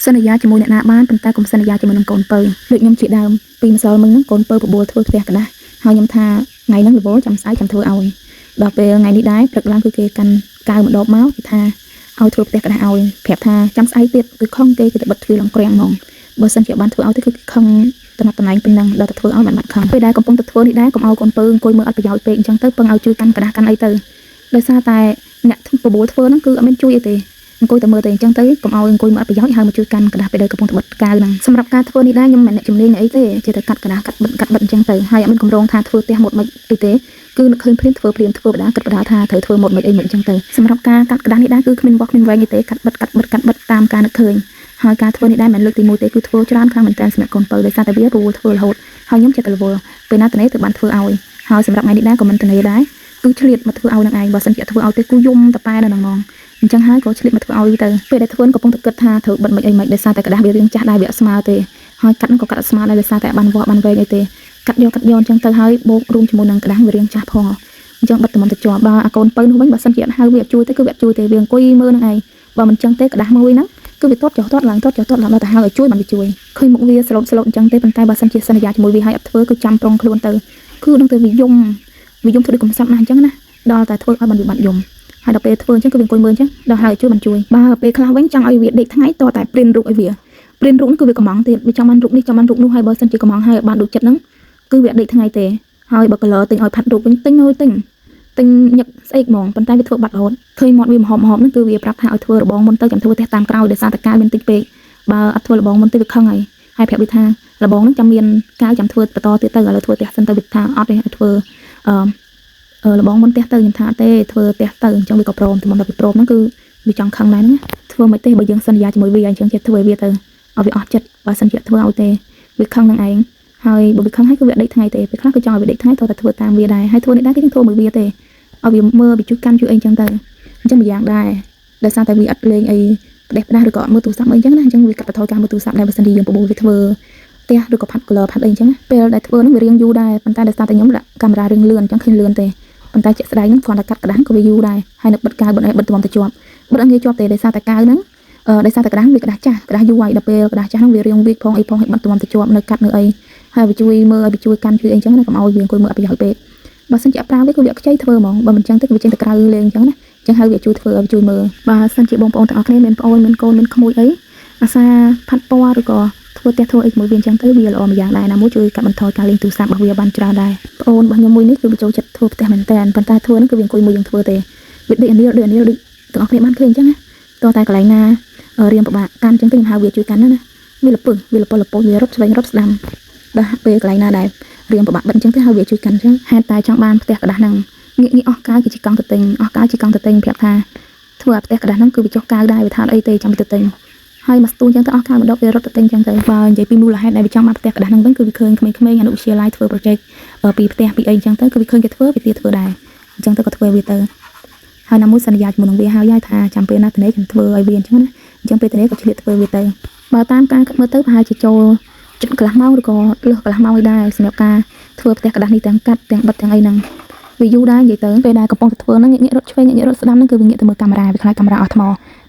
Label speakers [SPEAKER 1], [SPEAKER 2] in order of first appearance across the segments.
[SPEAKER 1] សន្យាជាមួយអ្នកណាបានប៉ុន្តែកុំសន្យាជាមួយនឹងកូនពៅដូចខ្ញុំជាដើមពីម្សិលមិញហ្នឹងកូនពៅបបួលធ្វើផ្ទះកណ្ដាស់ហើយខ្ញុំថាថ្ងៃហ្នឹងរវល់ចាំស្អែកចាំធ្វើឲ្យដល់ពេលថ្ងៃនេះដែរព្រឹកឡើងគឺគេកាន់កៅម្ដបមកគេថាឲ្យធ្វើផ្ទះកណ្ដាស់ឲ្យប្រាប់ថាចាំស្អែកទៀតគឺខំគេទៅបិទទ្វារឡើងក្រាំងហ្មងបើសិនជាបានធ្វើឲ្យទៅគឺខំតំណែងប៉ុណ្ណឹងដល់ទៅធ្វើឲ្យមិនបាត់ខំពេលដែរកំពុងតែធ្វើនេះដែរកុំឲ្យកូនពៅអង្គុយមើលអត់ប្រយោជន៍ពេកអញ្ចឹងទៅពឹងឲ្យជួយកាន់កណ្ដាស់កាន់អីទៅដោយសារតែអ្នកបបួលធ្វើហ្នឹងគឺអត់មានជួយអីទេអង្គុយតែមើលតែអញ្ចឹងទៅកុំឲ្យអង្គុយមើលអត់ប្រយោជន៍ហើយមកជួយកាន់កណ្ដាស់ពេលដែលកំពុងតែបិទកៅហ្នឹងសម្រាប់ការធ្វើនេះដែរខ្ញុំមិនអ្នកជំនាញអីទេចេះតែកាត់កណ្ដាស់កាត់បិទអញ្ចឹងទៅហើយអត់មានកម្រងថាធ្វើផ្ទះមុតមិនអីទេគឺនឹកឃើញធ្វើបដាគិតបដាថាត្រូវធ្វើមុតមិនអីមិនអញ្ចឹងទៅសម្រាប់ការកាត់កណ្ដាស់នេះដែរគឺគ្មានវគ្គគ្មានវែងទេកាត់បិទតាមការនឹកឃើញហើយការធ្វើនេះដែរមិនលើកទី1ទេគឺធ្វើច្រើនខ្លាំងមែនតើសម្រាប់កូនពៅដោយសារតែវារវល់ធ្វើរហូតហើយខ្ញុំចិត្តរវល់ពេលណាតនេះទៅបានធ្វើឲ្យហើយសម្រាប់ថ្ងៃនេះដែរក៏មិនតនេះដែរគឺឆ្លៀតមកធ្វើឲ្យនឹងឯងបើសិនជាធ្វើឲ្យទេគូយំតប៉ែនៅនឹងងអញ្ចឹងហើយក៏ឆ្លៀតមកធ្វើឲ្យទៅពេលដែលធ្វើកំពុងតែគិតថាត្រូវបិទមិនអីមិនដោយសារតែกระดาษវារៀងចាស់ដែរវាអត់ស្មើទេហើយកាត់ក៏កាត់អត់ស្មើដែរដោយសារតែបានវ៉ាបានវែងអីទេកាត់យកអញ្ចឹងទៅហើយបូករួមជាមួយនឹងกระดาษវារៀងចាស់ផងអញ្ចឹងបិទតំទៅជាប់បើអាកូនពៅនោះវិញបើសិនជាអត់ហៅវាជួយទៅគឺវាជួយទេវាអង្គុយមើលនឹងឯងបើមិនអញ្ចឹងទេกระดาษមួយហ្នឹងគឺវាទាត់ចុះទាត់ឡើងដល់ទៅហៅឲ្យជួយបានវាជួយឃើញមុខវាស្លូតអញ្ចឹងទេប៉ុន្តែបើសិនជាសន្យាជាមួយវាឲ្យអត់ធ្វើគឺចាំប្រុងខ្លួនទៅគឺនឹងទៅវាយំធ្វើដូចកំសត់ណាស់អញ្ចឹងណាដល់តែធ្វើឲ្យបានវាបាត់យំហើយដល់ពេលធ្វើអញ្ចឹងគឺវាអង្គុយមើលអញ្ចឹងដល់ហើយជួយបានជួយបើពេលខ្លះវិញចង់ឲ្យវាដេកថ្ងៃតតែព្រិនរូបឲ្យវាព្រិនរូបគឺវាកំងទៀតវាចង់បានរូបនេះចង់បានរូបនោះហើយបើសិនជាកំងហើយបានដូចចិត្តហ្នឹងគឺវាដេកថ្ងៃទេហើយបើ color ទិញឲ្យផាត់រូបវិញទិញញឹកស្អែកហ្មងប៉ុន្តែវាធ្វើបាត់រហូតឃើញមាត់វាមហប់ហ្នឹងគឺវាប្រាប់ថាឲ្យធ្វើរបងមុនទៅចាំធ្វើផ្ទះតាមក្រោយដោយសារតែការមានតិចពេកបើអត់ធ្វើរបងមុនទៅវាខឹងហើយប្រាប់វាថារបងហ្នឹងចាំមានកាយចាំធ្វើបន្តទៀតទៅឥឡូវធ្វើផ្ទះសិនទៅវាថាអត់ទេឲ្យធ្វើរបងមុនផ្ទះទៅខ្ញុំថាទេធ្វើផ្ទះទៅអញ្ចឹងវាក៏ព្រមតែមកដល់វាព្រមហ្នឹងគឺវាចង់ខឹងដែរហ្នឹងធ្វើមិនទេបើយើងសន្យាជាមួយវាអញ្ចឹងចេះធ្វើវាទៅឲ្យវាអស់ចិត្តបើសិនជាធ្វើឲ្យទេវាខឹងនឹងឯងហើយបើវាខឹងហើយគឺវាដេកថ្ងៃទេពេលខ្លះគឺចង់ឲ្យវាដេកថ្ងៃតតែធ្វើតាមវាដែរហើយធ្វើនេះដែរគឺយើងធ្វើមួយវាទេឲ្យវាមើលវាជួយកាន់ជួយអីអញ្ចឹងទៅអញ្ចឹងម្យ៉ាងដែរដោយសារតែវាអត់លេងអីផ្ដេសផ្ដាស់ឬក៏អត់មើលទូរស័ព្ទអីអញ្ចឹងណាអញ្ចឹងវាកាត់បន្ថយការមើលទូរស័ព្ទដែរបើសិនជាយើងបបួលវាធ្វើផ្ទះឬក៏ផាត់ color ផាត់អីអញ្ចឹងពេលដែលធ្វើហ្នឹងវារៀងយូរដែរប៉ុន្តែដោយសារតែខ្ញុំដាក់កាមេរ៉ារៀងលឿនអញ្ចឹងឃើញលឿនទេប៉ុន្តែជាក់ស្ដែងហ្នឹងគ្រាន់តែកាត់កណ្ដាស់ក៏វាយូរដែរហើយនៅបិទកៅបិទទំទៅជាប់បិទអត់ងាយជាប់ទេដោយសារតែកៅហ្នឹងដោយសារតែកណ្ដាស់វាកណ្ដាស់ចាស់កណ្ដាស់យូរហើយដល់ពេលកណ្ដាស់ចាស់ហ្នឹងវារៀងវាផងអីផងឲ្យបិទទំទៅជាប់នៅកាត់នៅអីហើយវាជួយមើលឲ្យវាជួយកាន់ជួយអីអញ្ចឹងណាកុំឲ្យវាអង្គុយមើលអត់ប្រយោជន៍ពេកបើសិនជាអត់ប្រើវាគឺវាខ្ចីធ្វើហ្មងបើមិនអញ្ចឹងទេគឺវាចេញទៅក្រៅលេងអញ្ចឹងណាអញ្ចឹងហើយវាជួយធ្វើឲ្យជួយមើលបើសិនជាបងប្អូនទាំងអស់គ្នាមានប្អូនមានកូនមានក្មួយអីអាសាផាត់ពណ៌ឬក៏ធ្វើផ្ទះធ្វើអីជាមួយវាអញ្ចឹងទៅវាល្អម្យ៉ាងដែរណាមួយជួយកាត់បន្ថយការលេងទូរស័ព្ទរបស់វាបានច្រើនដែរប្អូនរបស់ខ្ញុំមួយនេះគឺវាចូលចិត្តធ្វើផ្ទះមែនតើប៉ុន្តែធ្វើហ្នឹងគឺវាអង្គុយមួយយើងធ្វើទេវាដូចអានេះទាំងអស់គ្នាបានឃើញអញ្ចឹងណាតោះតែកន្លែងណារៀងពិបាកកាន់អញ្ចឹងទៅខ្ញុំហៅវាជួយកាន់ណាវាលពឹសវារត់ឆ្វេងរត់ស្ដាំដល់ពេលកន្លែងណាដែររៀងពិបាកបិទអញ្ចឹងទៅហើយវាជួយកាន់អញ្ចឹងហេតុតែចង់បានផ្ទះកណ្ដាស់ហ្នឹងងាកអស់កាយគឺជាកង់ទៅទិញអស់កាយជាកង់ទៅទិញប្រាប់ថាធ្វើឲ្យផ្ទះកណ្ដាស់ហ្នឹងគឺវាចុះកាយដែរវាថាអីទេចាំទៅទិញហើយមកស្ទូអញ្ចឹងទៅអស់កាយម្ដងវារត់ទៅទិញអញ្ចឹងទៅបើនិយាយពីមូលហេតុដែលវាចង់បានផ្ទះកណ្ដាស់ហ្នឹងវិញគឺវាឃើញក្មេងៗអនុវិទ្យាល័យធ្វើ project ពីផ្ទះពីអីអញ្ចឹងទៅគឺវាឃើញគេធ្វើវាទៀតធ្វើដែរអញ្ចឹងទៅក៏ធ្វើវាទៅហើយណាមួយសន្យាជាមួយនឹងវាហើយថាចាំពេលណាទៅនេះខ្ញុំធ្វើឲ្យវាអញ្ចឹងណាអញ្ចឹងពេលទៅនេះក៏ឆ្លៀតធ្វើវាទៅបើតាមការគិតមើលទៅប្រហែលជាចូលជិតកន្លះម៉ោងឬក៏លើសកន្លះម៉ោងឲ្យដែរសម្រាប់ការធ្វើផ្ទះកណ្ដាស់នេះទាំងកាត់ទាំងបិទទាំងអីហ្នឹងវាយូរដែរនិយាយទៅពេលដែលកំពុងតែធ្វើហ្នឹងងាករត់ឆ្វេងងាករត់ស្ដាំហ្នឹងគឺវាងាកទៅមើលកាមេរ៉ាវាខ្លាចកាមេរ៉ាអស់ថ្ម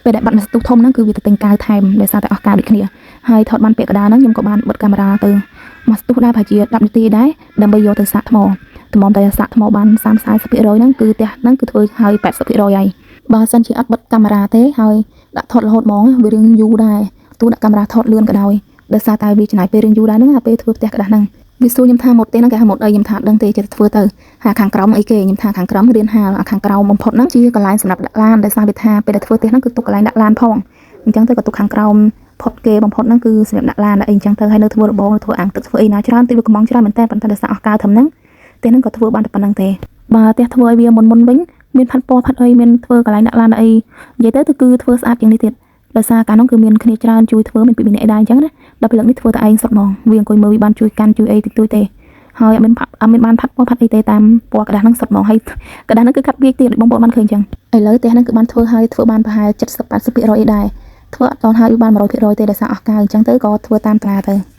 [SPEAKER 1] ពេលដែលបាត់មកស្ទុះធំហ្នឹងគឺវាទៅទិញកាវថែមដោយសារតែអស់កាវដូចគ្នាហើយថតបានពាក់កណ្ដាលហ្នឹងខ្ញុំក៏បានបិទកាមេរ៉ាទៅមកស្ទុះដែរប្រហែលជា10នាទីដែរដើម្បីយកទៅសាកថ្មតម្រាំតែសាកថ្មបាន30-40%ហ្នឹងគឺផ្ទះហ្នឹងគឺធ្វើឲ្យ 80% ហើយបើសិនជាអត់បិទកាមេរ៉ាទេហើយដាក់ថតរហូតហ្មងវារៀងយូរដែរទោះដាក់កាមេរ៉ាថតលឿនក៏ដោយដោយសារតែវាចំណាយពេលរៀងយូរដែរហ្នឹងពេលធ្វើផ្ទះកណ្ដាស់ហ្នឹងវាសួរខ្ញុំថាម៉ូតទេហ្នឹងគេហៅម៉ូតអីខ្ញុំថាដឹងទេចេះធ្វើទៅហាខាងក្រោមអីគេខ្ញុំថាខាងក្រោមរៀនហាលខាងក្រោមបំផុតហ្នឹងជាកន្លែងសម្រាប់ដាក់ឡានដោយសារវាថាពេលដែលធ្វើផ្ទះហ្នឹងគឺទុកកន្លែងដាក់ឡានផងអញ្ចឹងទៅក៏ទុកខាងក្រោមផុតគេបំផុតហ្នឹងគឺសម្រាប់ដាក់ឡានអីអញ្ចឹងទៅហើយនៅធ្វើរបងធ្វើអាំងទឹកធ្វើអីណាច្រើនទីវាកំងច្រើនមែនតើប៉ុន្តែដោយសារអស់កាវធំហ្នឹងផ្ទះហ្នឹងក៏ធ្វើបានតែប៉ុណ្្នឹងទេបើផ្ទះធ្វើឲ្យវាមុនវិញមានផាត់ពណ៌ផាត់អីមានធ្វើកន្លែងដាក់ឡានអីនិយាយទៅគឺធ្វើស្អាតជាងនេះទៀតដោយសារកាលនោះគឺមានគ្នាច្រើនជួយធ្វើមានពីម្នាក់ឯងដែរអញ្ចឹងណាដល់ពេលនេះធ្វើតែឯងសុទ្ធហ្មងវាអង្គុយមើលវាបានជួយកាន់ជួយអីតិចតួចទេហើយអត់មានបានផាត់ពណ៌ផាត់អីទេតាមពណ៌กระดาษហ្នឹងសុទ្ធហ្មងហើយកระดาษហ្នឹងគឺកាត់វាទៀតបងប្អូនបានឃើញអញ្ចឹងឥឡូវផ្ទះហ្នឹងគឺបានធ្វើហើយធ្វើបានប្រហែល 70-80% អីដែរធ្វើអត់ដល់ហើយបាន 100% ទេដោយសារអស់កាវអញ្ចឹងទៅក៏ធ្វើតាមតារាទៅ